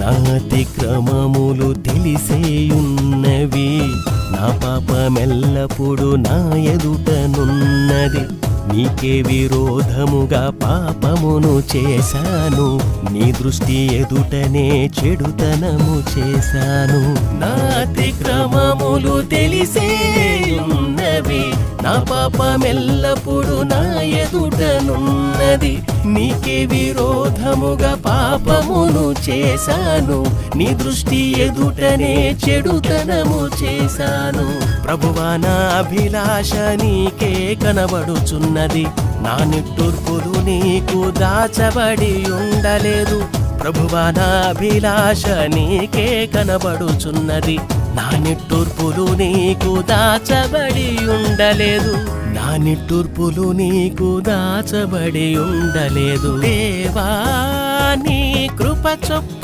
నా అతిక్రమములు తెలిసేయున్నవి, నా పాపమెల్లప్పుడు నా ఎదుటనున్నది. నీకే విరోధముగా పాపమును చేశాను, నీ దృష్టి ఎదుటనే చెడుతనము చేశాను. నా అతిక్రమములు తెలిసేయున్నవి, నా పాపమెల్లప్పుడు నా ఎదుటనున్నది. నీకే విరోధముగా పాపమును చేశాను, నీ దృష్టి ఎదుటనే చెడుతనము చేశాను. ప్రభువా నా అభిలాష నీకే కనబడుచున్నది, నా నిట్టూర్పులు నీకు దాచబడి ఉండలేదు. ప్రభువా నా అభిలాష నీకే కనబడుచున్నది, నా నిట్టూర్పులు నీకు దాచబడి ఉండలేదు. నా నిట్టూర్పులు నీకు దాచబడి ఉండలేదు. దేవా నీ కృప చొప్పు